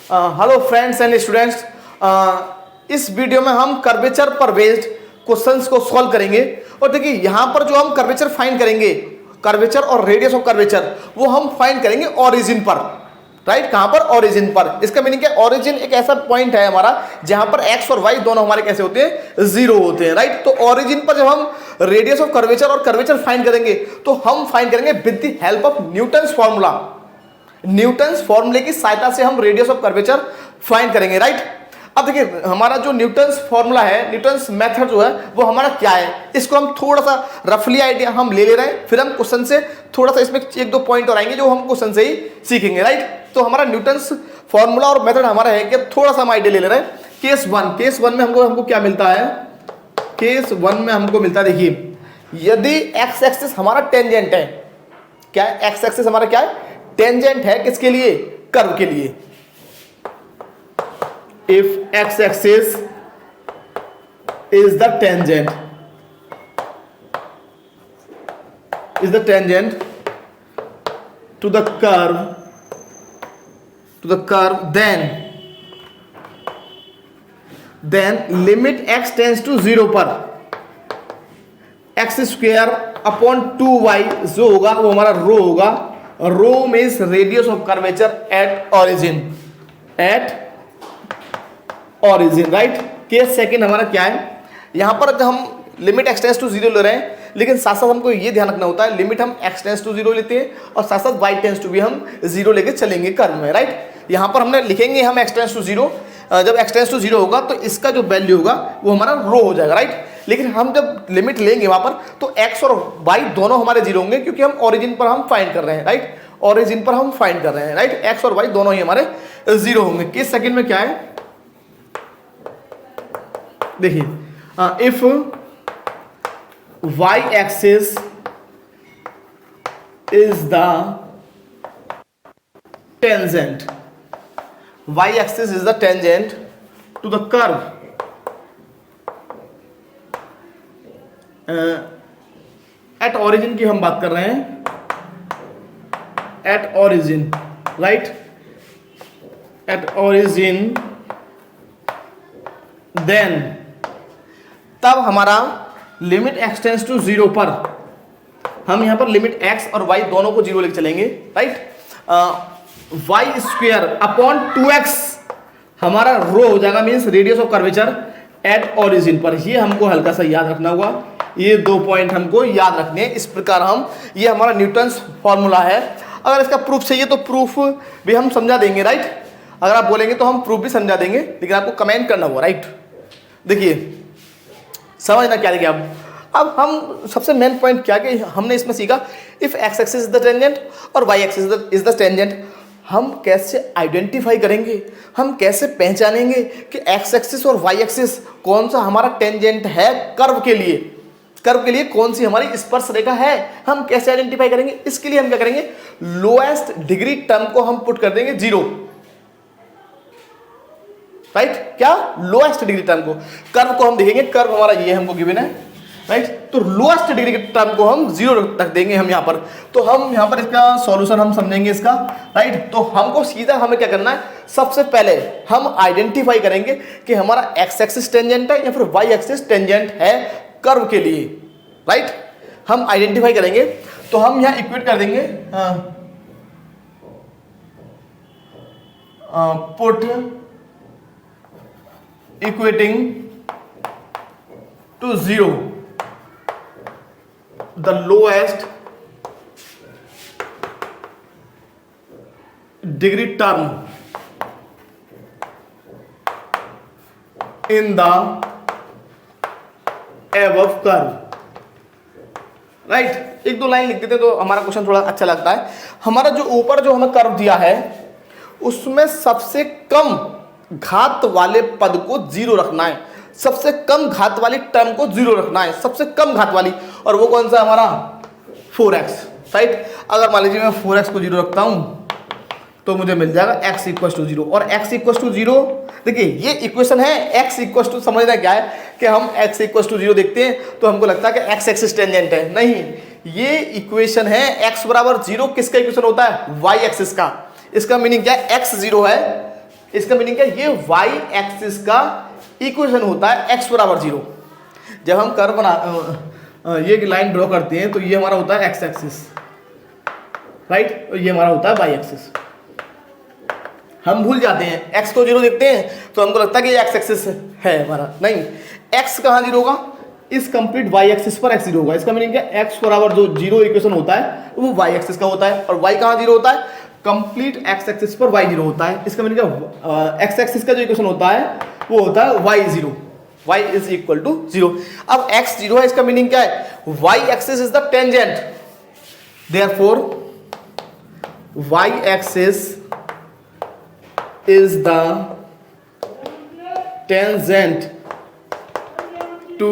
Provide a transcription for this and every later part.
Hello friends and students, इस video में हम कर्वेचर पर बेस्ड क्वेश्चंस को सॉल्व करेंगे। और देखिए यहाँ पर जो हम कर्वेचर फाइंड करेंगे, कर्वेचर और रेडियस ऑफ कर्वेचर, वो हम फाइंड करेंगे ओरिजिन पर। राइट, कहां पर? ओरिजिन पर। इसका मीनिंग क्या? ओरिजिन एक ऐसा पॉइंट है हमारा जहां पर एक्स और वाई दोनों हमारे कैसे होते हैं? जीरो होते हैं। राइट, तो ओरिजिन पर जब हम रेडियस ऑफ कर्वेचर और कर्वेचर फाइंड करेंगे तो हम फाइंड करेंगे with the help of Newton's formula. Newton's फॉर्मूले की सहायता से हम रेडियस ऑफ कर्वेचर फाइंड करेंगे। राइट, अब देखिए हमारा जो न्यूटन्स फॉर्मूला है, न्यूटन्स मेथड जो है वो हमारा क्या है, इसको हम थोड़ा सा रफली आइडिया हम ले रहे हैं, फिर हम क्वेश्चन से थोड़ा सा इसमें एक दो पॉइंट और आएंगे जो हम क्वेश्चन से ही सीखेंगे। राइट, तो हमारा न्यूटन्स फॉर्मूला और मेथड हमारा है कि थोड़ा सा हम आइडिया ले रहे हैं। केस वन में हमको क्या मिलता है? केस वन में हमको मिलता है, देखिए यदि एक्स एक्सिस हमारा टेंजेंट है, क्या है? एक्स एक्सिस हमारा क्या है? टेंजेंट है। किसके लिए? कर्व के लिए। If x axis is the tangent to the curve then limit x tends to 0 पर x स्क्वायर अपॉन 2y जो होगा वो हमारा रो होगा। Rho means radius of curvature at origin. Right, case second हमारा क्या है? यहां पर जब हम लिमिट x टेंड्स टू 0 ले रहे हैं, लेकिन साथ साथ हमको ये ध्यान रखना होता है लिमिट हम x टेंड्स टू 0 लेते हैं और साथ साथ y टेंड्स टू भी हम 0 लेके चलेंगे कर्व में। राइट, यहां पर हमने लिखेंगे हम x टेंड्स टू 0, जब x टेंड्स टू 0 होगा तो इसका जो वैल्यू होगा वो हमारा रो हो जाएगा। राइट, लेकिन हम जब लिमिट लेंगे वहां पर तो x और y दोनों हमारे 0 होंगे क्योंकि हम ओरिजिन पर हम फाइंड कर रहे हैं। राइट, ओरिजिन पर हम फाइंड कर रहे हैं। राइट, x और y दोनों ही हमारे 0 होंगे। केस सेकंड में क्या है? देखिए if y axis is the tangent to the curve at origin की हम बात कर रहे हैं, at origin। right, at origin then तब हमारा लिमिट x टेंड्स टू 0 पर हम यहां पर लिमिट x और y दोनों को 0 लेके चलेंगे। Right, y square upon 2x हमारा रो हो जाएगा, means radius of curvature at origin पर। ये हमको हल्का सा याद रखना होगा, ये दो पॉइंट हमको याद रखने हैं। इस प्रकार हम, ये हमारा न्यूटन्स फॉर्मूला है। अगर इसका प्रूफ चाहिए तो प्रूफ भी हम समझा देंगे। राइट, अगर आप बोलेंगे तो हम प्रूफ भी समझा देंगे, लेकिन आपको कमेंट करना होगा। राइट, देखिए समझना क्या देखिए अब हम सबसे मेन पॉइंट क्या कि हमने इसमें सीखा if x axis is the tangent और y axis is the tangent. हम कैसे आइडेंटिफाई करेंगे, हम कैसे पहचानेंगे कि एक्स एक्सिस और वाई एक्सिस कौन सा हमारा टेंजेंट है कर्व के लिए, कर्व के लिए कौन सी हमारी स्पर्श रेखा है, हम कैसे आइडेंटिफाई करेंगे? इसके लिए हम क्या करेंगे? लोएस्ट डिग्री टर्म को हम पुट कर देंगे 0। राइट, क्या? लोएस्ट डिग्री टर्म को, कर्व को हम देखेंगे, कर्व हमारा ये हमको गिवन है। राइट, तो लोएस्ट डिग्री के टर्म को हम 0 रख देंगे हम यहाँ पर। तो हम यहाँ पर इसका सॉल्यूशन हम समझेंगे इसका। राइट, तो हमको सीधा हमें क्या करना है? सबसे पहले हम आइडेंटिफाई करेंगे कि हमारा एक्स एक्सिस टेंजेंट है या फिर वाई एक्सिस टेंजेंट है कर्व के लिए। राइट, हम आइडेंटिफाई करेंगे तो हम यहाँ इक्वेट कर देंगे, put equating to 0 the lowest degree term in the above curve। Right, एक दो लाइन लिख देते तो हमारा क्वेश्चन थोड़ा अच्छा लगता है। हमारा जो ऊपर जो हमें कर्व दिया है उसमें सबसे कम घात वाले पद को 0 रखना है, सबसे कम घात वाली टर्म को 0 रखना है, सबसे कम घात वाली। और वो कौन सा हमारा? 4x। राइट, अगर मान लीजिए मैं 4x को 0 रखता हूं तो मुझे मिल जाएगा x इक्वल टू 0। और x इक्वल टू 0, देखिए ये इक्वेशन है। x इक्वल टू, समझना क्या है कि हम x इक्वल टू 0 देखते हैं तो हमको लगता है कि x एक्सिस टेंजेंट है। नहीं, ये इक्वेशन है x बराबर 0 किसका इक्वेशन होता है? y एक्सिस का। इसका मीनिंग क्या है? x 0 है, इसका मीनिंग क्या है, ये वाई एक्सिस का इक्वेशन होता है एक्स बराबर 0। जब हम कर्व बना ये लाइन ड्रॉ करते हैं तो ये हमारा होता है एक्स एक्सिस, राइट, और ये हमारा होता है वाई एक्सिस। हम भूल जाते हैं, एक्स को 0 देखते हैं तो हमको लगता है कि ये एक्स एक्सिस है हमारा, नहीं, एक्स कहाँ 0 होगा, इस कंप्लीट वाई एक्सिस पर एक्स 0 होगा। इसका मीनिंग क्या, एक्स बराबर जो 0 इक्वेशन होता है वो वाई एक्सिस का होता है, और वाई कहाँ 0 होता है, कंप्लीट एक्स एक्सिस पर वाई 0 होता है। इसका मीनिंग क्या, एक्स एक्सिस का जो इक्वेशन होता है वो होता है y 0, y is equal to 0। अब x 0 है, इसका मीनिंग क्या है, y axis is the tangent, therefore y axis is the tangent to,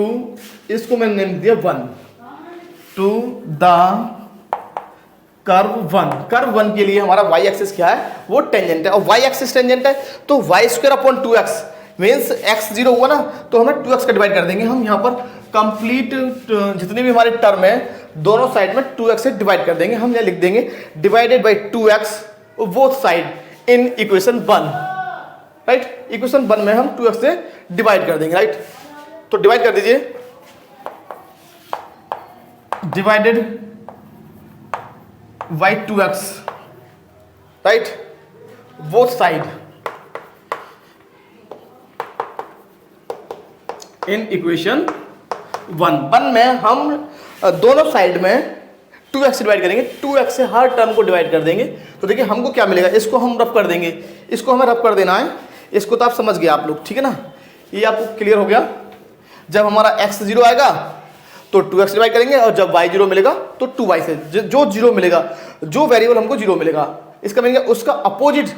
इसको मैंने नेम दिया 1, टू द कर्व 1। कर्व 1 के लिए हमारा y एक्सिस क्या है, वो टेंजेंट है, और y एक्सिस टेंजेंट है तो y square upon 2x means x 0 हुआ ना तो हमें 2x का डिवाइड कर देंगे। हम यहाँ पर कंप्लीट जितनी भी हमारे टर्म है दोनों साइड में 2x से डिवाइड कर देंगे। हम यहाँ लिख देंगे divided by 2x both side in equation 1, right. Equation 1 में हम 2x से डिवाइड कर देंगे, राइट। तो डिवाइड कर दीजिए, divided by 2x, right, both side in equation 1 में हम दोनों साइड में 2x डिवाइड करेंगे, 2x से हर टर्म को डिवाइड कर देंगे। तो देखिए हमको क्या मिलेगा, इसको हम रफ कर देंगे, इसको हमें रफ कर देना है, इसको तो आप समझ गए आप लोग, ठीक है ना, ये आपको क्लियर हो गया। जब हमारा x 0 आएगा तो 2x डिवाइड करेंगे, और जब y 0 मिलेगा तो 2y से जो 0 मिलेगा, जो वेरिएबल हमको 0 मिलेगा, इसका मीनिंग उसका अपोजिट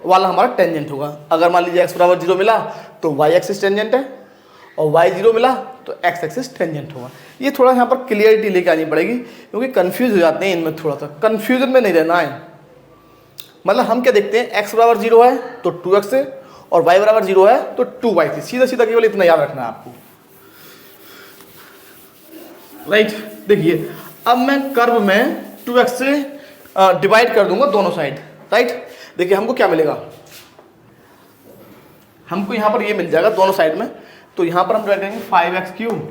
वाला हमारा टेंजेंट होगा। अगर मान लीजिए x बराबर 0 मिला तो y एक्सिस टेंजेंट है, और y 0 मिला तो x एक्सिस टेंजेंट होगा। ये थोड़ा यहाँ पर क्लियरिटी लेके आनी पड़ेगी, क्योंकि कंफ्यूज हो जाते हैं इनमें, थोड़ा सा कंफ्यूजन में नहीं रहना है। मतलब हम क्या देखते हैं, x बराबर 0 है तो 2x है, और y बराबर 0 है तो 2y से, सीधा सीधा केवल इतना याद रखना है आपको, राइट। देखिए अब मैं कर्व में 2x से डिवाइड कर दूंगा दोनों साइड, राइट। देखिए हमको क्या मिलेगा, हमको यहाँ पर ये मिल जाएगा दोनों साइड में, तो यहाँ पर हम डिवाइड करेंगे 5x cube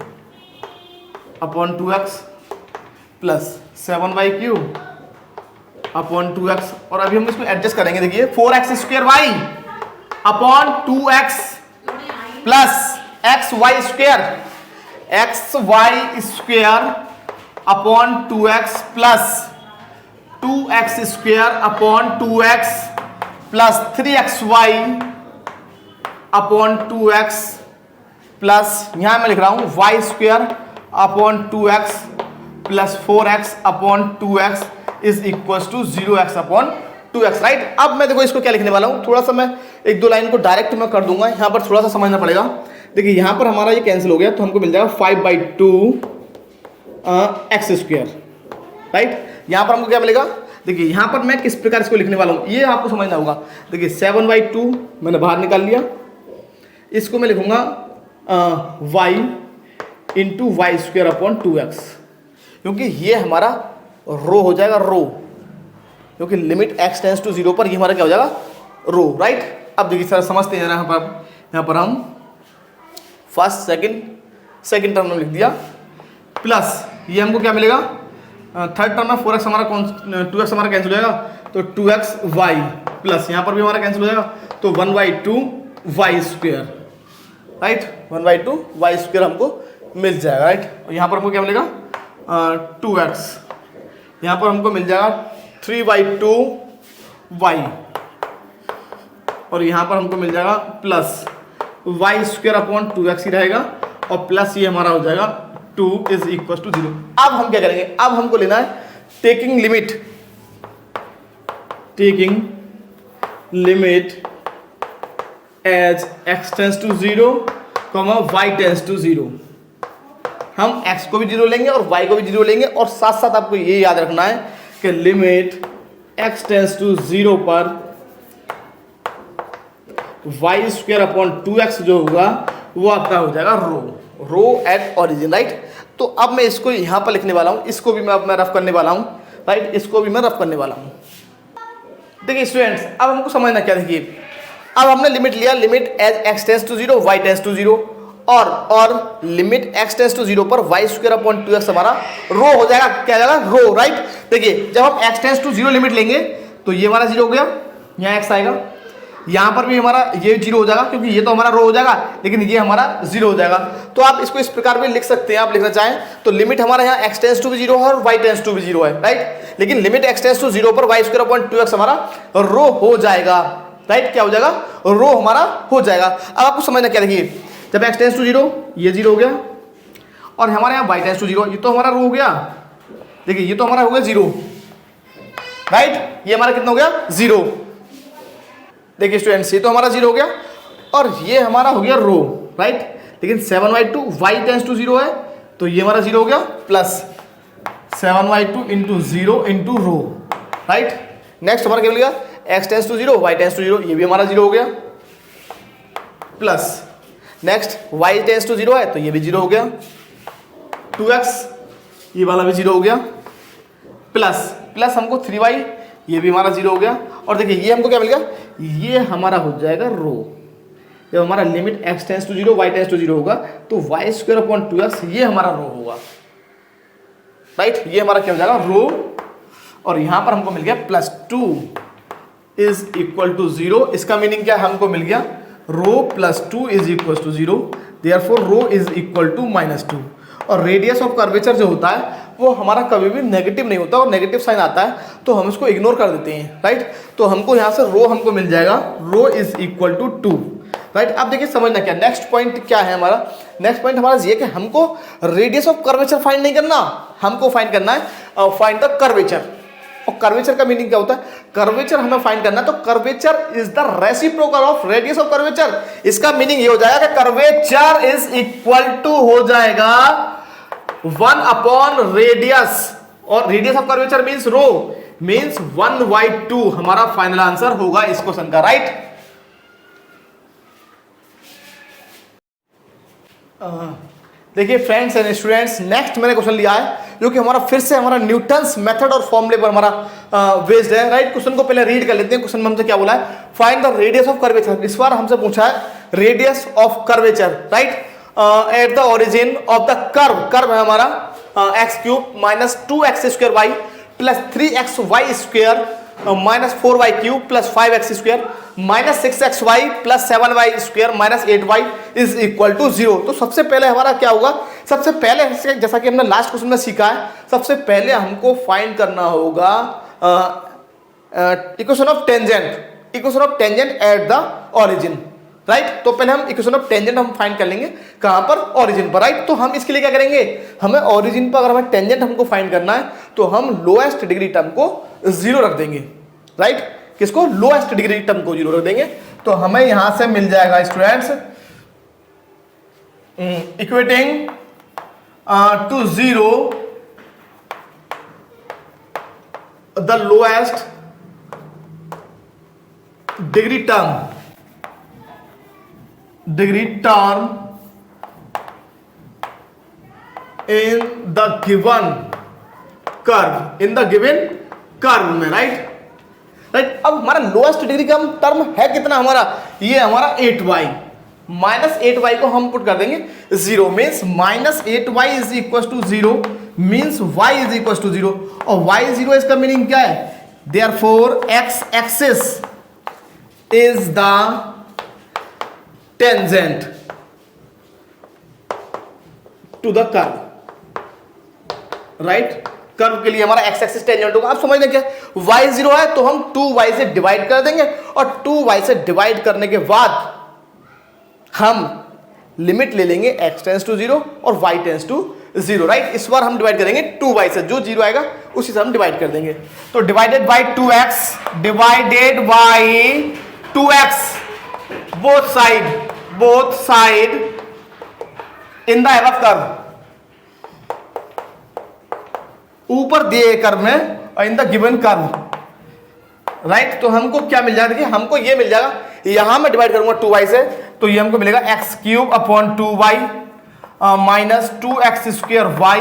upon 2x plus 7y cube upon 2x, और अभी हम इसको एडजस्ट करेंगे। देखिए 4x square y upon 2x plus xy square, xy square upon 2x plus 2x square upon 2x plus 3xy upon 2x plus, यहाँ मैं लिख रहा हूँ y square upon 2x plus 4x upon 2x is equal to 0x upon 2x, right. अब मैं देखो इसको क्या लिखने वाला हूँ, थोड़ा सा मैं एक दो लाइन को डायरेक्ट मैं कर दूंगा, यहाँ पर थोड़ा सा समझना पड़ेगा। देखिए यहाँ पर हमारा ये कैंसिल हो गया तो हमको मिल जाएगा 5/2 x स्क्वायर, राइट। यहाँ पर हमको क्या मिलेगा, देखिए यहाँ पर मैं किस प्रकार इसको लिखने वाला हूँ ये आपको समझना होगा। देखिए 7/2 मैंने बाहर निकाल लिया, इसको मैं लिखूंगा y into y square upon 2x, क्योंकि ये हमारा रो हो जाएगा, रो, क्योंकि लिमिट x टेंस टू 0 पर ये हमारा क्या हो जाएगा, रो, राइट। अब देखिए सर समझते हैं यहाँ पर हम फर्स्ट सेकंड टर्म में लिख दिया, प्लस ये हमको क्या मिलेगा, थर्ड टर्म में 4x हमारा 2x हमारा कैंसिल हो जाएगा, तो 2xy प्लस यहाँ पर भी हमारा कैंसिल हो जाएगा, तो 1/2y square, right, 1/2 y square हमको मिल जाएगा, राइट। और यहाँ पर हमको क्या मिलेगा 2x, यहाँ पर हमको मिल जाएगा 3/2 y, और यहाँ पर हमको मिल जाएगा plus y square upon 2x ही रहेगा, और प्लस ये हमारा हो जाएगा 2 इज इक्वल टू 0। अब हम क्या करेंगे, अब हमको लेना है taking limit as x tends to 0, y tends to 0। हम x को भी 0 लेंगे और y को भी 0 लेंगे, और साथ साथ आपको ये याद रखना है कि लिमिट x टेंस टू 0 पर y स्क्वायर अपॉन 2x जो होगा वो आपका हो जाएगा रो एट ओरिजिन, राइट। तो अब मैं इसको यहाँ पर लिखने वाला हूँ, इसको भी मैं रफ करने वाला हूँ, राइट, इसको भी मैं रफ करने वाला हूँ। देखिए स्टूडेंट्स अब हमको समझना क्या, देखिए अब हमने लिमिट लिया, limit as x tends to 0 y tends to 0 और लिमिट x टेंस टू 0 पर y स्क्वायर अपॉन 2x हमारा रो हो जाएगा, क्या जाएगा रो, राइट। देखिए जब हम x टेंस टू 0 लिमिट लेंगे तो ये हमारा 0 हो गया, यहाँ x आएगा, यहाँ पर भी हमारा ये 0 हो जाएगा क्योंकि ये तो हमारा रो हो जाएगा, लेकिन ये हमारा 0 हो जाएगा। तो आप इसको इस प्रकार भी लिख सकते हैं, आप लिखना चाहें तो लिमिट हमारा यहाँ x टेंस टू भी 0 है और y टेंस टू भी 0 है, राइट। लेकिन लिमिट x टेंस टू 0 पर y स्क्वायर अपॉन 2x हमारा रो हो जाएगा, राइट। क्या हो जाएगा, रो हमारा हो जाएगा। अब आपको समझना क्या, देखिए जब x टेंस टू 0 ये 0 हो गया और हमारे यहाँ y टेंस टू 0 ये तो हमारा रो हो गया, देखिए ये तो हमारा हो गया 0, राइट। ये हमारा कितना हो गया 0। देखिए स्टूडेंट्स ये तो हमारा 0 हो गया और ये हमारा हो गया रो, राइट। लेकिन 7y2 y टेंस टू 0 है तो ये हमारा 0 हो गया plus 7y2 into 0 into rho, right. Next हमारा क्या मिलेगा, x tends to 0 y tends to 0, ये भी हमारा 0 हो गया plus next y tends to 0 है तो ये भी 0 हो गया, 2x ये वाला भी 0 हो गया प्लस प्लस हमको 3y ये भी हमारा 0 हो गया। और देखिए ये हमको क्या मिल गया, ये हमारा हो जाएगा रो। जब हमारा limit x tends to 0 y tends to 0 होगा तो y स्क्वायर अपॉन 2x ये हमारा रो होगा, राइट। ये हमारा क्या हो जाएगा रो, और यहां पर हमको मिल गया प्लस 2 इज इक्वल टू 0। इसका मीनिंग क्या हमको मिल गया, rho plus 2 is equal to 0, therefore rho is equal to -2। और रेडियस ऑफ कर्वेचर जो होता है वो हमारा कभी भी नेगेटिव नहीं होता, और नेगेटिव साइन आता है तो हम इसको इग्नोर कर देते हैं, राइट। तो हमको यहाँ से रो हमको मिल जाएगा, रो इज इक्वल टू 2, राइट। अब देखिए समझना क्या, नेक्स्ट पॉइंट क्या है हमारा, नेक्स्ट पॉइंट हमारा ये कि हमको रेडियस ऑफ कर्वेचर फाइंड नहीं करना, हमको फाइंड करना है फाइंड द कर्वेचर। और कर्वेचर का मीनिंग क्या होता है, कर्वेचर हमें फाइंड करना है तो curvature is the reciprocal of radius of curvature. इसका मीनिंग ये हो जाएगा कि कर्वेचर इज इक्वल टू हो जाएगा 1 अपॉन रेडियस, और radius of curvature means rho, means 1/2 हमारा फाइनल आंसर होगा इस क्वेश्चन का, राइट। देखिए फ्रेंड्स एंड स्टूडेंट्स, नेक्स्ट मैंने क्वेश्चन लिया है जो कि हमारा फिर से हमारा न्यूटन्स मेथड और फॉर्मूले पर हमारा बेस्ड है, राइट। क्वेश्चन को पहले रीड कर लेते हैं। क्वेश्चन में हमसे क्या बोला है, find the radius of curvature. इस बार हमसे पूछा है radius of curvature, right, at the origin of the curve. Curve है हमारा x³ minus 2x² y plus 3xy square minus 4y cube plus 5x square minus 6xy plus 7y square minus 8y is equal to 0। तो सबसे पहले हमारा क्या होगा, सबसे पहले जैसा कि हमने लास्ट क्वेश्चन में सीखा है, सबसे पहले हमको फाइंड करना होगा equation of tangent, equation of tangent at the origin, right. तो पहले हम इक्वेशन ऑफ टेंजेंट हम फाइंड कर लेंगे कहां पर, ओरिजिन पर, राइट। तो हम इसके लिए क्या करेंगे, हमें ओरिजिन पर अगर हमें टेंजेंट हमको फाइंड करना है तो हम लोएस्ट डिग्री टर्म को 0 रख देंगे, राइट। किसको, लोएस्ट डिग्री टर्म को 0 रख देंगे। तो हमें यहां से मिल जाएगा students equating to 0 the lowest degree term in the given curve में, राइट। अब हमारा लोएस्ट डिग्री का टर्म है कितना, हमारा ये हमारा 8y, माइनस 8y को हम पुट कर देंगे 0, means minus 8y is equal to 0, means y is equal to 0, और y 0 इसका मीनिंग क्या है, therefore x axis is the tangent to the curve, right. Curve के लिए हमारा x एक्सिस टेंजेंट होगा। आप समझ लें क्या, y 0 है तो हम 2y से डिवाइड कर देंगे, और 2y से डिवाइड करने के बाद हम लिमिट ले लेंगे x टेंस टू 0 और y टेंस टू 0, राइट। इस बार हम डिवाइड करेंगे 2y से, जो 0 आएगा उसी से हम डिवाइड कर देंगे। तो divided by 2x, divided by 2x, both side in the above curve, ऊपर दिए कर्व में in the given curve, right. तो हमको क्या मिल जाएगा, देखिए हमको ये मिल जाएगा, यहां मैं डिवाइड करूंगा 2y से तो ये हमको मिलेगा x³ upon 2y minus 2x² y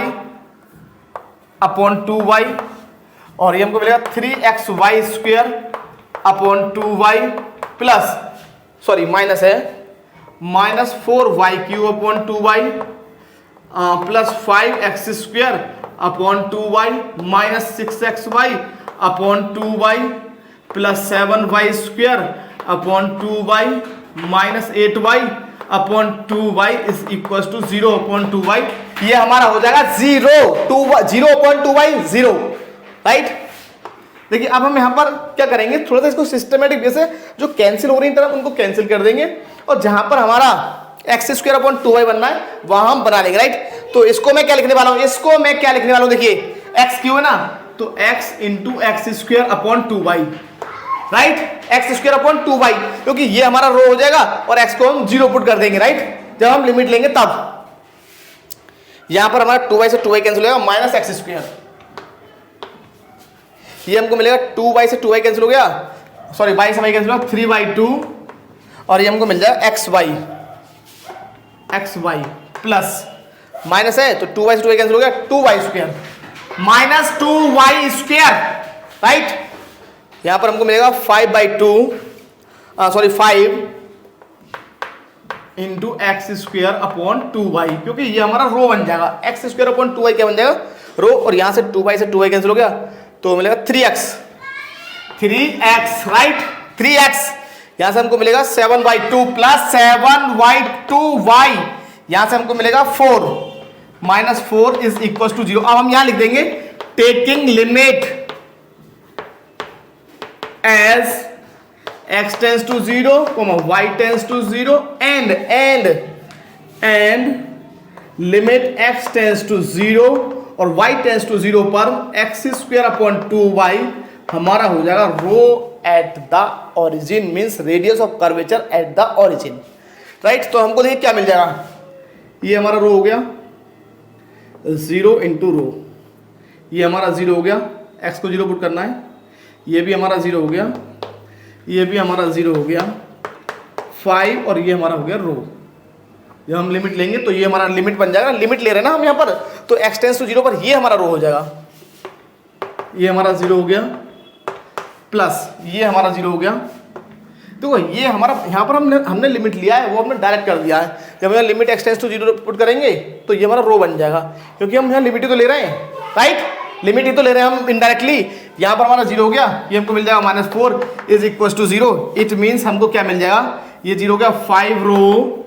upon 2y, और ये हमको मिलेगा 3xy² upon 2y plus sorry minus है, -4y³ plus 5x² upon 2y minus 6xy/2y plus 7y² upon 2y minus 8y/2y is equal to 0/2y। ये हमारा हो जाएगा 0/2y 0, right. देखिए अब हम यहाँ पर क्या करेंगे, थोड़ा सा इसको सिस्टमेटिक वे से जो कैंसिल हो रही टर्म उनको कैंसिल कर देंगे और जहां पर हमारा x²/2y बनना है वहां हम बना लेंगे, राइट। तो इसको मैं क्या लिखने वाला हूं, देखिए x³ है ना, तो x into x²/2y, right, x²/2y, क्योंकि ये हमारा रो हो जाएगा और x को हम 0 पुट कर देंगे, राइट। जब हम लिमिट लेंगे तब यहां पर हमारा 2y से 2y कैंसिल हो जाएगा, माइनस x², ये हमको मिलेगा 2y से 2y कैंसिल हो गया, सॉरी y से y कैंसिल हो गया 3y2 और ये हमको मिल जाएगा xy प्लस माइनस है तो 2y से 2y कैंसिल हो गया 2y² माइनस 2y², राइट। यहां पर हमको मिलेगा 5 इंटू x²/2y, क्योंकि ये हमारा रो बन जाएगा, x²/2y क्या बन जाएगा, रो, और यहां से 2y से 2y कैंसिल हो गया तो मिलेगा 3x, राइट, 3x। यहां से हमको मिलेगा 7y2 प्लस 7y2y, यहां से हमको मिलेगा 4 माइनस 4 इज इक्वल टू 0। अब हम यहां लिख देंगे taking limit as x tends to 0, y tends to 0 and limit x tends to 0 और y टेंस टू 0 पर x²/2y हमारा हो जाएगा rho at the origin, means radius of curvature at the origin, right. तो हमको देखिए क्या मिल जाएगा, ये हमारा रो हो गया 0 इंटू रो, ये हमारा 0 हो गया, x को 0 पुट करना है, ये भी हमारा 0 हो गया, ये भी हमारा 0 हो गया 5 और ये हमारा हो गया रो। जब हम लिमिट लेंगे तो ये हमारा लिमिट बन जाएगा, लिमिट ले रहे हैं ना हम यहाँ पर, तो x टेंस टू 0 पर ये हमारा रो हो जाएगा, ये हमारा 0 हो गया प्लस ये हमारा 0 हो गया। तो ये हमारा यहाँ पर हमने लिमिट लिया है वो हमने डायरेक्ट कर दिया है, जब हम limit x tends to 0 put करेंगे तो ये हमारा रो बन जाएगा, क्योंकि हम यहाँ लिमिट ही तो ले रहे हैं, राइट, लिमिट ही तो ले रहे हैं हम इनडायरेक्टली। यहाँ पर हमारा 0 हो गया, ये हमको मिल जाएगा -4 is equal to 0, it means हमको क्या मिल जाएगा, ये 0 हो गया 5 rho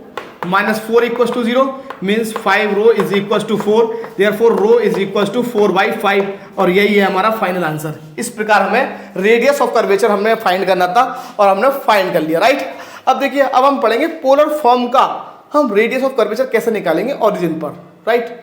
-4 equal to 0 means 5 rho is equal to 4, therefore rho is equal to 4/5 और यही है हमारा फाइनल आंसर। इस प्रकार हमें रेडियस ऑफ कर्वेचर हमें फाइंड करना था और हमने फाइंड कर लिया, राइट। अब देखिए अब हम पढ़ेंगे पोलर फॉर्म का हम रेडियस ऑफ कर्वेचर कैसे निकालेंगे ओरिजिन पर, राइट।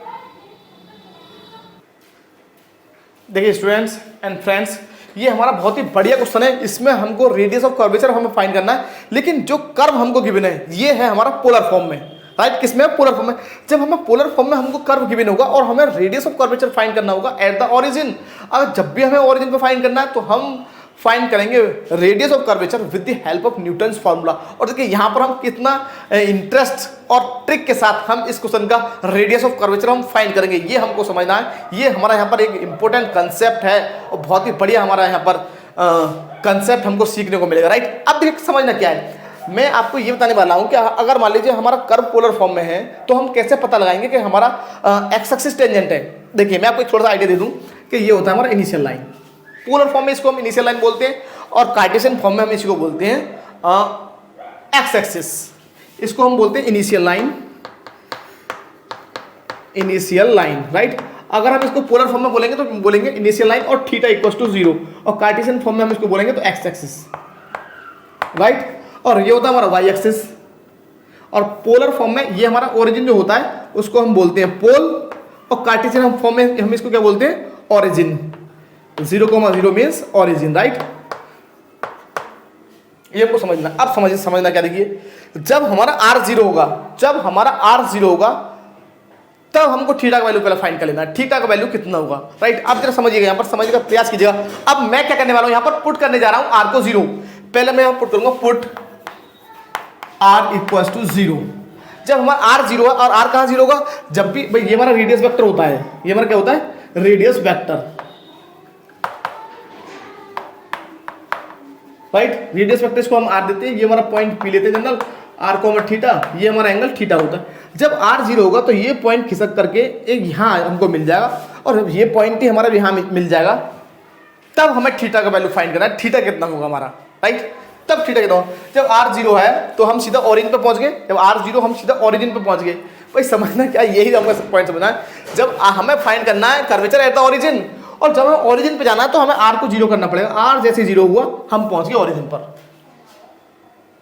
देखिए स्टूडेंट्स एंड फ्रेंड्स, ये हमारा बहुत ही बढ़िया क्वेश्चन है, इसमें हमको रेडियस ऑफ कर्वेचर हमें फाइंड करना है, लेकिन जो कर्व हमको गिवन है ये है हमारा पोलर फॉर्म में, राइट। किसमें, पोलर फॉर्म में। जब हमें पोलर फॉर्म में हमको कर्व गिवन होगा और हमें रेडियस ऑफ कर्वेचर फाइंड करना होगा एट द ओरिजिन। अगर जब भी हमें ओरिजिन पे फाइंड करना है तो हम फाइंड करेंगे radius of curvature with the help of Newton's formula. और देखिए यहाँ पर हम कितना इंटरेस्ट और ट्रिक के साथ हम इस क्वेश्चन का रेडियस ऑफ कर्वेचर हम फाइंड करेंगे, ये हमको समझना है। ये हमारा यहाँ पर एक इंपॉर्टेंट कंसेप्ट है और बहुत ही बढ़िया हमारा यहाँ पर कंसेप्ट हमको सीखने को मिलेगा, राइट। अब देखिए समझना क्या है, मैं आपको ये बताने वाला हूँ कि अगर मान लीजिए हमारा कर्व पोलर फॉर्म में है तो हम कैसे पता लगाएंगे कि हमारा एक्स एक्सिस टेंजेंट है। देखिए मैं आपको एक थोड़ा सा आइडिया दे दूँ कि ये होता है हमारा इनिशियल लाइन, पोलर फॉर्म में इसको हम इनिशियल लाइन बोलते हैं और कार्टेशियन फॉर्म में हम इसको बोलते हैं एक्स एक्सिस, इसको हम बोलते हैं इनिशियल लाइन, राइट। अगर हम इसको पोलर फॉर्म में बोलेंगे तो बोलेंगे इनिशियल लाइन और थीटा इक्वल टू 0, और कार्टेशियन फॉर्म में हम इसको बोलेंगे तो एक्स एक्सिस, राइट। और ये होता है हमारा वाई एक्सिस, और पोलर फॉर्म में ये हमारा ओरिजिन जो होता है उसको हम बोलते हैं पोल, और कार्टेशियन फॉर्म में हम इसको क्या बोलते हैं, ओरिजिन। 0,0 means origin, right. ये आपको समझना। अब समझना क्या, देखिए जब हमारा r 0 होगा तब हमको थीटा का वैल्यू पहले फाइंड कर लेना है, थीटा का वैल्यू कितना होगा, राइट। आप जरा समझिएगा, यहाँ पर समझने का प्रयास कीजिएगा। अब मैं क्या करने वाला हूं, यहाँ पर पुट करने जा रहा हूं r को 0। पहले मैं पुट करूंगा पुट r इक्वल्स टू 0। जब हमारा r 0 है, और r कहाँ 0 होगा, जब भी भाई ये हमारा रेडियस वेक्टर होता है, ये हमारा क्या होता है, radius vector, right. Radius vector इसको हम आर देते हैं, ये हमारा पॉइंट पी लेते हैं जनरल, आर को थीटा, ये हमारा एंगल थीटा होता है। जब आर 0 होगा तो ये पॉइंट खिसक करके एक यहाँ हमको मिल जाएगा और जब ये पॉइंट ही हमारा यहाँ मिल जाएगा तब हमें थीटा का वैल्यू फाइंड करना है, थीटा कितना होगा हमारा, राइट। तब थीटा कितना होगा, जब आर 0 है तो हम सीधा ओरिजिन पे पहुंच गए, जब आर 0 हम सीधा ओरिजिन पे पहुंच गए। भाई समझना क्या, यही हमको पॉइंट समझना है। जब हमें फाइंड करना है कर्वेचर एट द ओरिजिन, और जब हमें ओरिजिन पे जाना है तो हमें आर को 0 करना पड़ेगा। आर जैसे 0 हुआ हम पहुंच गए ओरिजिन पर,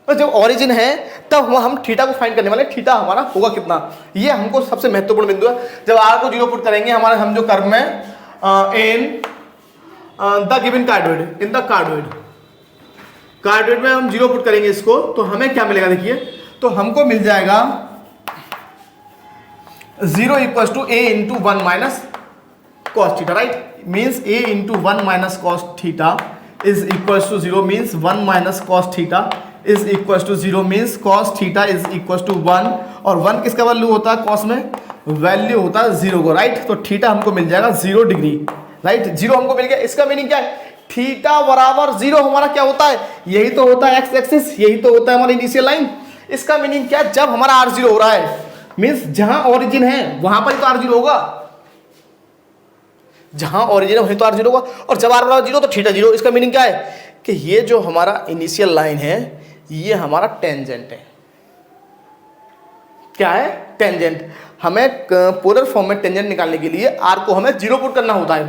और जब ओरिजिन है तब हम थीटा को फाइंड करने वाले, थीटा हमारा होगा कितना, ये हमको सबसे महत्वपूर्ण बिंदु है। जब आर को 0 पुट करेंगे हमारे हम जो कर्व में in the given cardioid, in the cardioid में हम 0 पुट करेंगे इसको, तो हमें क्या मिलेगा देखिए, तो हमको मिल जाएगा 0 equal to a into 1 minus cos theta, right. Means a into 1 minus cos theta is equal to 0, means 1 minus cos theta is equal to 0, means cos theta is equal to 1, और 1 किसका वैल्यू होता है, cos में value होता है 0 को, right. तो theta हमको मिल जाएगा 0 डिग्री, राइट। 0 हमको मिल गया। इसका मीनिंग क्या है, थीटा बराबर 0 हमारा क्या होता है, यही तो होता है एक्स एक्सिस, यही तो होता है हमारी इनिशियल लाइन। इसका मीनिंग क्या है, जब हमारा आर 0 हो रहा है मीन्स जहां ओरिजिन है वहां पर ही तो आर 0 होगा, जहां ओरिजिन है वहीं तो आर 0 होगा, और जब आर बराबर 0 तो थीटा 0। इसका मीनिंग क्या है कि ये जो हमारा इनिशियल लाइन है ये हमारा टेंजेंट है। क्या है, टेंजेंट। हमें पोलर फॉर्म में टेंजेंट निकालने के लिए आर को हमें 0 पुट करना होता है,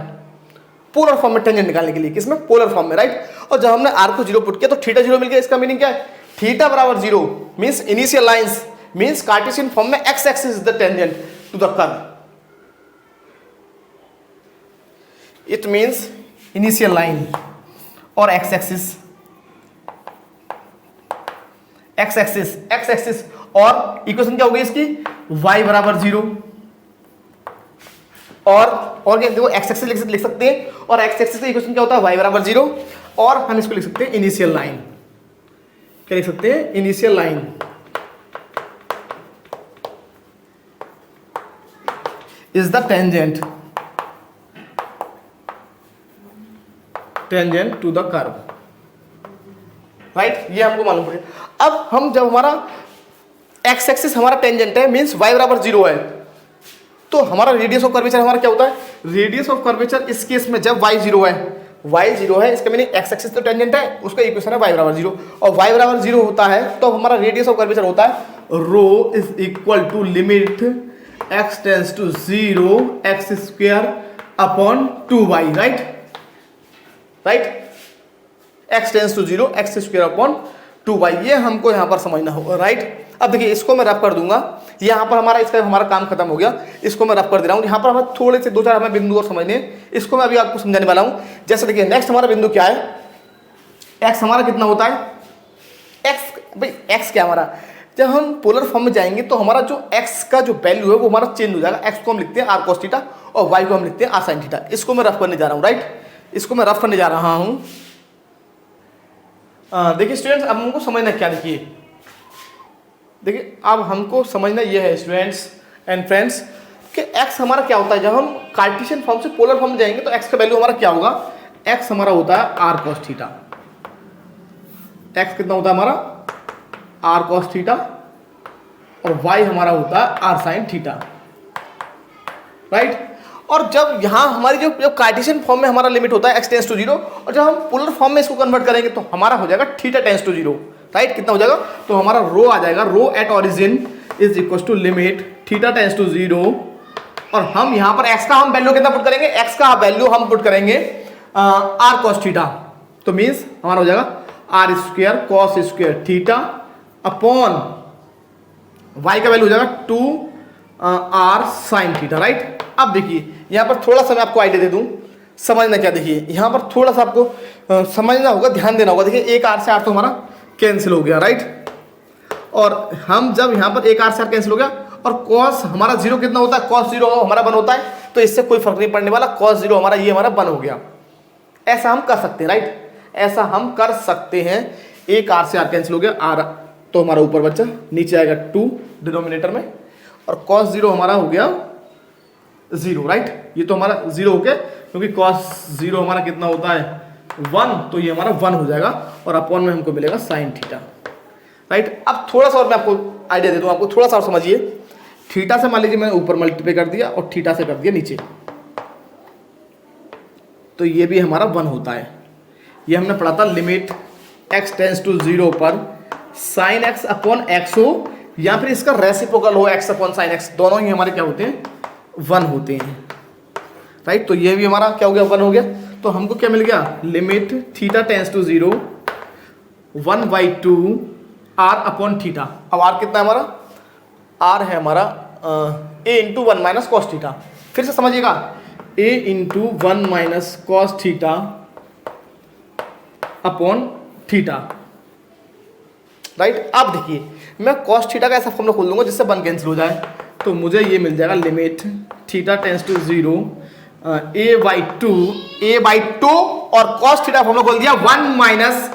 पोलर फॉर्म में टेंजेंट निकालने के लिए, किसमें, पोलर फॉर्म में, राइट। और जब हमने आर को 0 पुट किया तो थीटा 0 मिल गया। इसका मीनिंग क्या है, थीटा बराबर 0 means initial lines, means Cartesian form में x axis is the tangent to the curve, it means initial line और एक्स एक्सिस, एक्स एक्सिस और इक्वेशन क्या होगी इसकी, y बराबर 0, और क्या देखो एक्स एक्सिस लिख सकते हैं, और एक्स एक्सिस का इक्वेशन क्या होता है, y बराबर 0, और हम इसको लिख सकते हैं इनिशियल लाइन। क्या लिख सकते हैं, initial line is the tangent to the curve, right. ये हमको मालूम पड़ेगा। अब हम जब हमारा एक्स एक्सिस हमारा टेंजेंट है मींस y बराबर 0 है, तो हमारा रेडियस ऑफ कर्वेचर हमारा क्या होता है, रेडियस ऑफ कर्वेचर इस केस में जब y 0 है, इसका मीनिंग एक्स एक्सिस तो टेंजेंट है, उसका इक्वेशन है y बराबर 0, और y बराबर 0 होता है तो हमारा रेडियस ऑफ कर्वेचर होता है rho is equal to limit x tends to 0 x square upon 2y, right. x tends to 0 x square upon 2y, ये हमको यहाँ पर समझना होगा, राइट। अब देखिए इसको मैं रफ कर दूंगा, यहाँ पर हमारा काम खत्म हो गया, इसको मैं रफ कर दे रहा हूँ। यहाँ पर हमें थोड़े से 2-4 हमें बिंदु और समझने, इसको मैं अभी आपको समझाने वाला हूँ। जैसे देखिए नेक्स्ट हमारा बिंदु क्या है, x हमारा कितना होता है, x क्या हमारा, जब हम पोलर फॉर्म में जाएंगे तो हमारा जो x का जो वैल्यू है वो हमारा चेंज हो जाएगा। x को हम लिखते हैं आर कॉस थीटा और y को हम लिखते हैं आर साइन थीटा। इसको मैं रफ करने जा रहा हूँ, राइट, इसको मैं रफ करने जा रहा हूँ। देखिए स्टूडेंट्स, अब हमको समझना क्या, देखिए अब हमको समझना यह है स्टूडेंट्स एंड फ्रेंड्स कि x हमारा क्या होता है। जब हम कार्टेशियन फॉर्म से पोलर फॉर्म में जाएंगे तो x का वैल्यू हमारा क्या होगा, x हमारा होता है आर कॉस थीटा। x कितना होता है हमारा, आर कॉस थीटा, और y हमारा होता है आर साइन थीटा, राइट। और जब यहाँ हमारी जो कार्टेशियन फॉर्म में हमारा लिमिट होता है x टेंस टू 0, और जब हम पोलर फॉर्म में इसको कन्वर्ट करेंगे तो हमारा हो जाएगा थीटा टेंस टू 0, राइट। कितना हो जाएगा, तो हमारा रो आ जाएगा, rho at origin is equal to limit theta tends to 0, और हम यहाँ पर x का हम वैल्यू कितना पुट करेंगे, x का वैल्यू हम पुट करेंगे आर कॉस थीटा, तो मीन्स हमारा हो जाएगा R square cos square theta upon y का वैल्यू हो जाएगा 2 आर साइन थीटा, राइट। अब देखिए यहाँ पर थोड़ा सा मैं आपको आइडिया दे दूं, समझना क्या, देखिए यहाँ पर थोड़ा सा आपको समझना होगा, ध्यान देना होगा। देखिए एक आर से आर तो हमारा कैंसिल हो गया, राइट, और हम जब यहाँ पर एक आर से आर कैंसिल हो गया, और कॉस हमारा 0 कितना होता है, कॉस 0 हमारा 1 होता है, तो इससे कोई फर्क नहीं पड़ने वाला, कॉस 0 हमारा ये हमारा 1 हो गया। ऐसा हम कर सकते हैं, राइट, ऐसा हम कर सकते हैं। एक आर से आर कैंसिल हो गया, आर तो हमारा ऊपर बच्चा, नीचे आएगा 2 डिनोमिनेटर में, और कॉस 0 हमारा हो गया 0, राइट। ये तो हमारा 0 हो गया, क्योंकि कॉस 0 हमारा कितना होता है 1, तो ये हमारा 1 हो जाएगा और अपॉन में हमको मिलेगा साइन थीटा, राइट। अब थोड़ा सा और मैं आपको आइडिया दे दूं, आपको थोड़ा सा और समझिए। थीटा से मान लीजिए मैंने ऊपर मल्टीप्लाई कर दिया और थीटा से कर दिया नीचे, तो ये भी हमारा 1 होता है। ये हमने पढ़ा था लिमिट x टेंस टू 0 पर साइन x अपॉन x हो या फिर इसका रेसिप्रोकल हो x अपॉन साइन x, दोनों ही हमारे क्या होते हैं, 1 होते हैं, राइट। तो ये भी हमारा क्या हो गया, 1 हो गया। तो हमको क्या मिल गया, limit theta tends to 0 1/2 r upon theta. अब r कितना है हमारा, r है हमारा a into 1 minus cos theta. फिर से समझिएगा, a into 1 minus cos theta upon theta, right. अब देखिए मैं कॉस थीटा का ऐसा फॉर्मूला खोल दूंगा जिससे 1 कैंसिल हो जाए, तो मुझे ये मिल जाएगा limit theta tends to 0 a/2 और कॉस थीटा फॉर्मूला खोल दिया 1 माइनस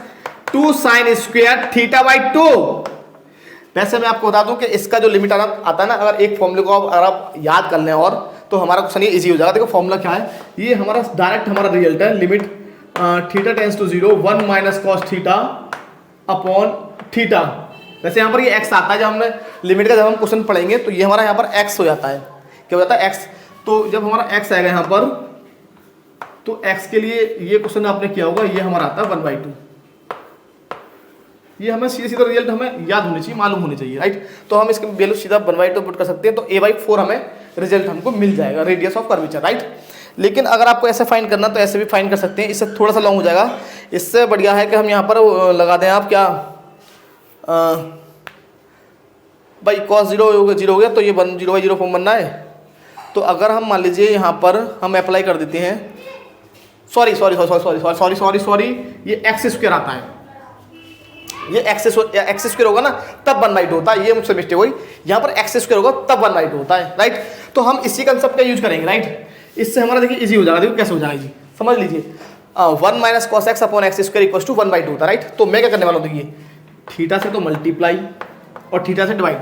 2 साइन स्क्वायर थीटा/2। वैसे मैं आपको बता दूं कि इसका जो लिमिट आता है ना, अगर एक फॉर्मूले को अगर आप याद कर लें और तो हमारा क्वेश्चन ये इजी हो जाएगा। देखो फॉर्मूला क्या है, ये हमारा डायरेक्ट हमारा रिजल्ट है, limit theta tends to 0 1 minus cos theta upon theta. वैसे यहाँ पर ये x आता है, जब हमने लिमिट का जब हम क्वेश्चन पढ़ेंगे तो ये हमारा यहाँ पर x हो जाता है, क्या हो जाता है, x। तो जब हमारा x आएगा यहाँ पर, तो x के लिए ये क्वेश्चन आपने किया होगा, ये हमारा आता है 1/2। ये हमें सीधा सीधा रिजल्ट हमें याद होनी चाहिए, मालूम होनी चाहिए, राइट। तो हम इसके वैल्यू सीधा 1/2 पुट कर सकते हैं, तो a/4 हमें रिजल्ट हमको मिल जाएगा, रेडियस ऑफ कर्वेचर, राइट। लेकिन अगर आपको ऐसे फाइंड करना तो ऐसे भी फाइंड कर सकते हैं, इससे थोड़ा सा लॉन्ग हो जाएगा। इससे बढ़िया है कि हम यहाँ पर लगा दें, आप क्या भाई cos 0 हो गया, तो ये 0/0 फॉर्म बनना है। तो अगर हम मान लीजिए यहाँ पर हम अप्लाई कर देते हैं, सॉरी ये एक्स स्क्वायर आता है, ये एक्स स्क्वायर होगा ना तब 1/2 होता है, ये मुझसे मिस्टेक हुई, यहाँ पर एक्स स्क्वायर होगा तब 1/2 होता है, राइट। तो हम इसी कंसेप्ट का यूज करेंगे, राइट। इससे हमारा देखिए इजी हो जाएगा। देखो कैसे हो जाएगा जी, समझ लीजिए 1 minus cos X upon X square equal to 1/2 होता है, राइट। तो मैं क्या करने वाला हूँ, देखिए थीटा से तो मल्टीप्लाई और थीटा से डिवाइड,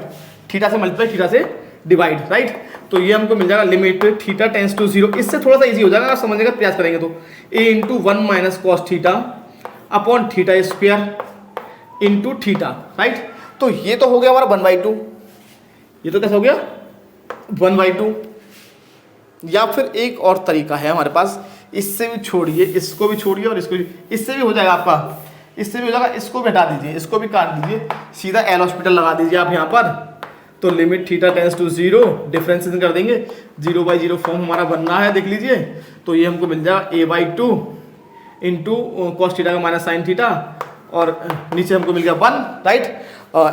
थीटा से मल्टीप्लाई थीटा से डिवाइड, राइट। तो ये हमको मिल जाएगा लिमिट थीटा टेंस टू 0। इससे थोड़ा सा इजी हो जाएगा अगर समझने का प्रयास करेंगे तो a into 1 minus cos theta upon theta square into theta, right. तो ये तो हो गया हमारा 1/2, ये तो कैसा हो गया 1/2। या फिर एक और तरीका है हमारे पास, इससे भी छोड़िए, इसको भी छोड़िए और इसको भी, इससे भी हो जाएगा आपका, इससे भी हो जाएगा, इसको भी हटा दीजिए, इसको भी काट दीजिए, सीधा एल हॉस्पिटल लगा दीजिए आप यहाँ पर। तो limit theta tends to 0 differentiation कर देंगे, 0/0 फॉर्म हमारा बनना है, देख लीजिए। तो ये हमको मिल जाएगा a/2 इंटू कॉस थीटा का माइनस साइन थीटा और नीचे हमको मिल गया 1, राइट।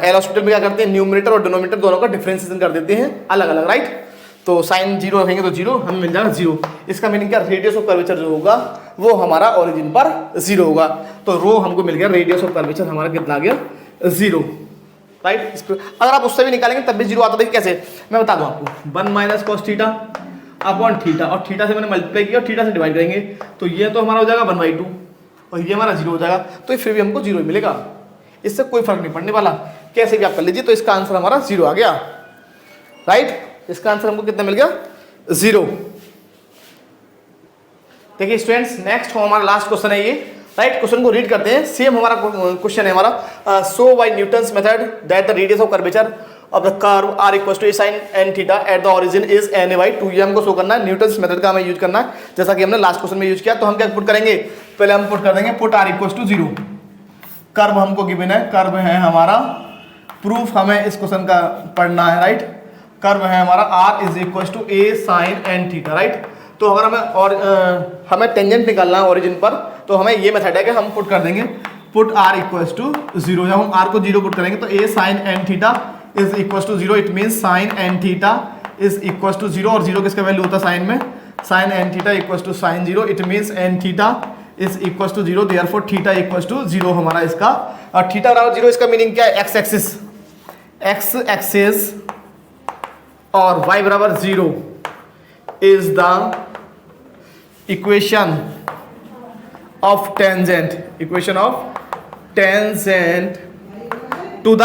एल हॉस्पिटल में क्या करते हैं, न्यूमरेटर और डिनोमिनेटर दोनों का डिफरेंशिएशन कर देते हैं अलग अलग, राइट। तो साइन 0 रखेंगे तो 0 हमें मिल जाएगा 0। इसका मीनिंग क्या, रेडियस ऑफ कर्वेचर जो होगा वो हमारा ओरिजिन पर 0 होगा। तो रो हमको मिल गया, रेडियस ऑफ कर्वेचर हमारा कितना आ गया 0, राइट। अगर आप उससे भी निकालेंगे तब भी 0 आता, देखिए कैसे, मैं बता दूं आपको, 1 minus cos theta upon theta और थीटा से मैंने मल्टीप्लाई किया और थीटा से डिवाइड करेंगे, तो ये तो हमारा हो जाएगा 1/2 और ये हमारा 0 हो जाएगा, तो फिर भी हमको 0 मिलेगा, इससे कोई फर्क नहीं पड़ने वाला, कैसे भी आप कर लीजिए। तो इसका आंसर हमारा 0 आ गया, राइट। इसका आंसर हमको कितना मिल गया 0। देखिए स्टूडेंट्स, नेक्स्ट हमारा लास्ट क्वेश्चन है ये, राइट। क्वेश्चन को रीड करते हैं, सेम हमारा क्वेश्चन है हमारा, so by Newton's method that the radius of curvature of the curve r equal to sin n theta at the origin is na/2। ये हमको शो करना है, न्यूटन्स मेथड का हमें यूज करना है, जैसा कि हमने लास्ट क्वेश्चन में यूज किया। तो हम क्या पुट करेंगे, पहले हम पुट कर देंगे put r equal to 0। Curve हमको गिवन है, कर्व है हमारा, प्रूफ हमें इस क्वेश्चन का पढ़ना है, राइट। कर्व है हमारा r is equal to a sin n theta, right. तो अगर हमें और हमें टेंजेंट निकालना है ओरिजिन पर, तो हमें ये मेथड है कि हम पुट कर देंगे पुट r इक्वल टू 0। जब हम r को 0 पुट करेंगे तो a sin n theta is equal to 0, it means sin n theta is equal to 0, और 0 किसका वैल्यू होता है साइन में, sin n theta equal to sin 0, it means n theta is equal to 0, therefore theta equal to 0 हमारा इसका, और theta बराबर 0 इसका मीनिंग क्या है, x एक्सिस और y बराबर 0 is the equation of tangent, equation of tangent to the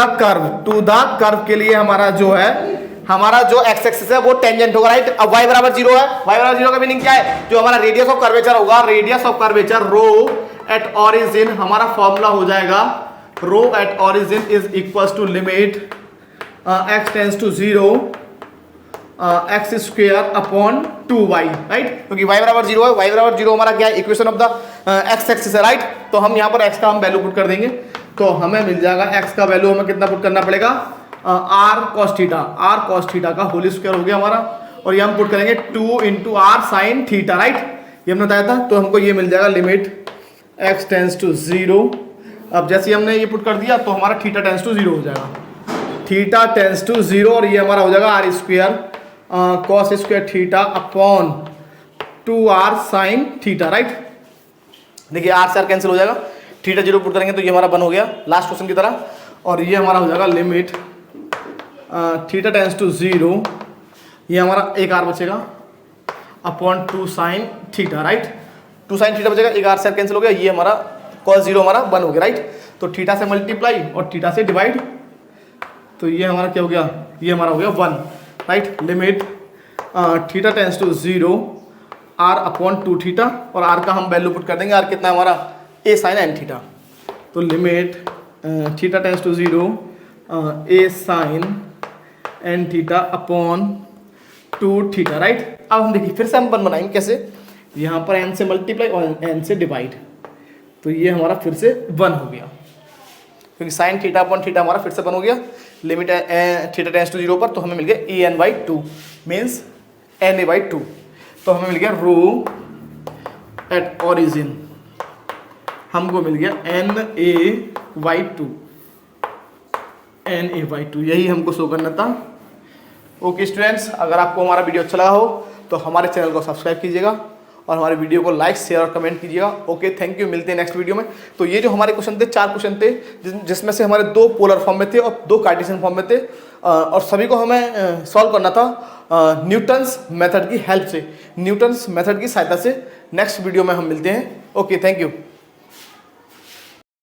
curve के लिए हमारा जो है, हमारा जो x एक्सिस है वो टेंजेंट होगा, राइट। अब y बराबर 0 है, y बराबर 0 का मीनिंग क्या है, जो हमारा रेडियस ऑफ कर्वेचर होगा, radius of curvature rho at origin हमारा फॉर्मूला हो जाएगा rho at origin is equals to limit x tends to 0 x square upon 2y, right, क्योंकि y बराबर 0 है, y बराबर 0 हमारा क्या है, equation of the x axis है, राइट। तो हम यहाँ पर x का हम वैल्यू पुट कर देंगे, तो हमें मिल जाएगा x का वैल्यू हमें कितना पुट करना पड़ेगा, r cos थीटा का होल स्क्वायर हो गया हमारा, और ये हम पुट करेंगे 2 into r sign theta, right, ये हमने बताया था। तो हमको ये मिल जाएगा लिमिट x टेंस टू 0। अब जैसे ही हमने ये पुट कर दिया तो हमारा थीटा टेंस टू 0 हो जाएगा, थीटा टेंस टू 0, और ये हमारा हो जाएगा R square cos square theta upon 2r sine theta, right. देखिए आर से आर कैंसिल हो जाएगा, थीटा 0 पुट करेंगे तो ये हमारा बन हो गया लास्ट क्वेश्चन की तरह, और ये हमारा हो जाएगा लिमिट थीटा टेंस टू 0, ये हमारा एक आर बचेगा upon 2 sign theta, right, 2 sine theta बचेगा, एक आर से आर कैंसिल हो गया, ये हमारा cos 0 हमारा 1 हो गया, राइट। तो थीटा से मल्टीप्लाई और थीटा से डिवाइड, तो ये हमारा क्या हो गया, ये हमारा हो गया 1, right. Limit theta tends to 0 r upon 2 theta, और r का हम वैल्यू पुट कर देंगे, r कितना है हमारा a साइन n थीटा, तो limit theta tends to 0 a sine n theta upon 2 theta, right. अब हम देखिए फिर से हम बनाएंगे कैसे, यहाँ पर n से मल्टीप्लाई और n से डिवाइड, तो ये हमारा फिर से 1 हो गया, क्योंकि साइन थीटा अपॉन थीटा हमारा फिर से 1 हो गया, लिमिट थीटा टेंस टू 0 पर, तो हमें मिल गया en/2 मीन्स na/2, तो हमें मिल गया रो एट ऑरिजिन, हमको मिल गया na/2, यही हमको शो करना था। ओके स्टूडेंट्स, अगर आपको हमारा वीडियो अच्छा लगा हो तो हमारे चैनल को सब्सक्राइब कीजिएगा और हमारे वीडियो को लाइक शेयर और कमेंट कीजिएगा। ओके, थैंक यू, मिलते हैं नेक्स्ट वीडियो में। तो ये जो हमारे क्वेश्चन थे 4 क्वेश्चन थे, जिसमें से हमारे 2 पोलर फॉर्म में थे और 2 कार्टेशियन फॉर्म में थे, और सभी को हमें सॉल्व करना था न्यूटन्स मेथड की हेल्प से, न्यूटन्स मेथड की सहायता से। नेक्स्ट वीडियो में हम मिलते हैं। Okay, thank you.